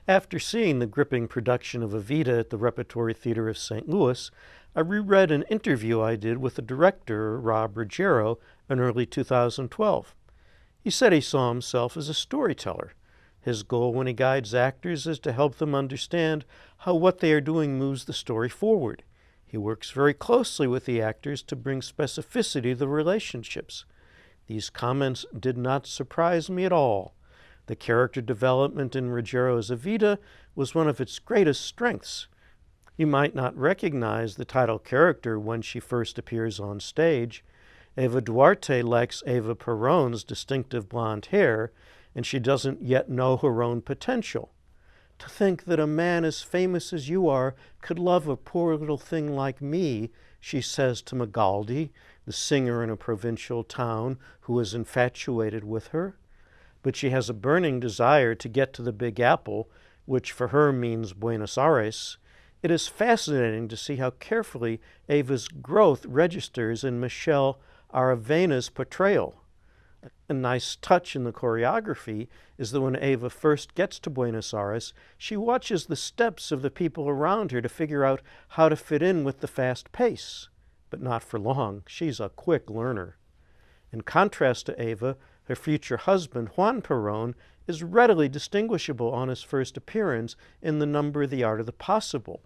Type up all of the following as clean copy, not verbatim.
After seeing the gripping production of Evita at the Repertory Theater of St. Louis, I reread an interview I did with the director, Rob Ruggiero, in early 2012. He said he saw himself as a storyteller. His goal when he guides actors is to help them understand how what they are doing moves the story forward. He works very closely with the actors to bring specificity to the relationships. These comments did not surprise me at all. The character development in Ruggiero's Evita was one of its greatest strengths. You might not recognize the title character when she first appears on stage. Eva Duarte lacks Eva Perón's distinctive blonde hair, and she doesn't yet know her own potential. To think that a man as famous as you are could love a poor little thing like me, she says to Magaldi, the singer in a provincial town who is infatuated with her. But she has a burning desire to get to the Big Apple, which for her means Buenos Aires. It is fascinating to see how carefully Eva's growth registers in Michelle Aravena's portrayal. A nice touch in the choreography is that when Eva first gets to Buenos Aires, she watches the steps of the people around her to figure out how to fit in with the fast pace. But not for long. She's a quick learner. In contrast to Eva, her future husband, Juan Perón, is readily distinguishable on his first appearance in the number The Art of the Possible.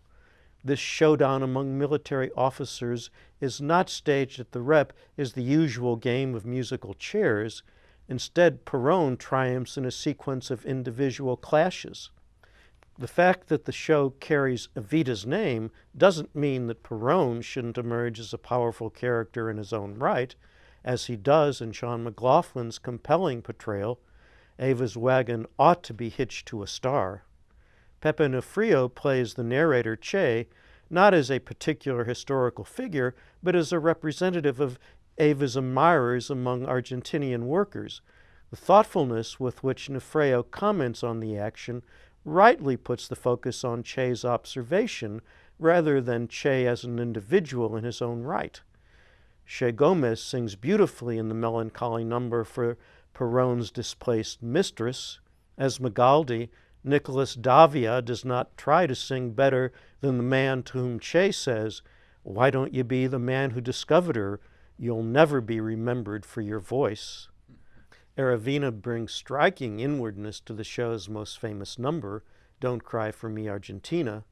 This showdown among military officers is not staged at the Rep as the usual game of musical chairs. Instead, Perón triumphs in a sequence of individual clashes. The fact that the show carries Evita's name doesn't mean that Perón shouldn't emerge as a powerful character in his own right, as he does in Sean McLaughlin's compelling portrayal. Eva's wagon ought to be hitched to a star. Pepe Nofrio plays the narrator Che, not as a particular historical figure, but as a representative of Eva's admirers among Argentinian workers. The thoughtfulness with which Nofrio comments on the action rightly puts the focus on Che's observation rather than Che as an individual in his own right. Che Gomez sings beautifully in the melancholy number for Perón's displaced mistress. As Magaldi, Nicolas Davia does not try to sing better than the man to whom Che says, "Why don't you be the man who discovered her? You'll never be remembered for your voice." Aravena brings striking inwardness to the show's most famous number, Don't Cry for Me, Argentina.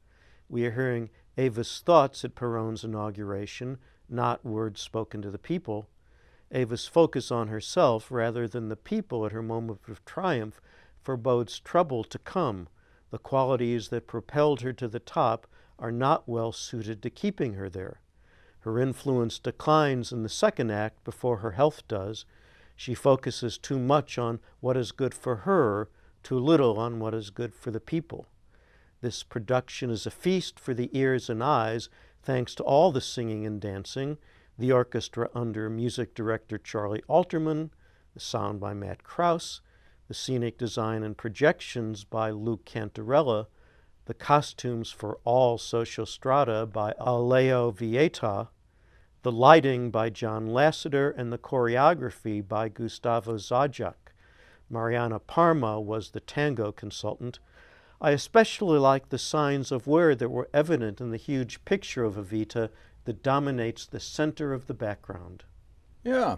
We are hearing Eva's thoughts at Perón's inauguration, not words spoken to the people. Eva's focus on herself rather than the people at her moment of triumph forebodes trouble to come. The qualities that propelled her to the top are not well suited to keeping her there. Her influence declines in the second act before her health does. She focuses too much on what is good for her, too little on what is good for the people. This production is a feast for the ears and eyes, thanks to all the singing and dancing, the orchestra under music director Charlie Alterman, the sound by Matt Krause, the scenic design and projections by Luke Cantarella, the costumes for all social strata by Aleo Vieta, the lighting by John Lasseter, and the choreography by Gustavo Zajac. Mariana Parma was the tango consultant. I especially like the signs of wear that were evident in the huge picture of Evita that dominates the center of the background. Yeah.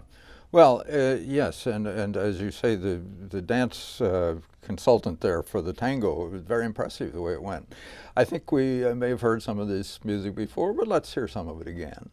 Well, yes, and as you say, the dance consultant there for the tango, it was very impressive the way it went. I think we may have heard some of this music before, but let's hear some of it again.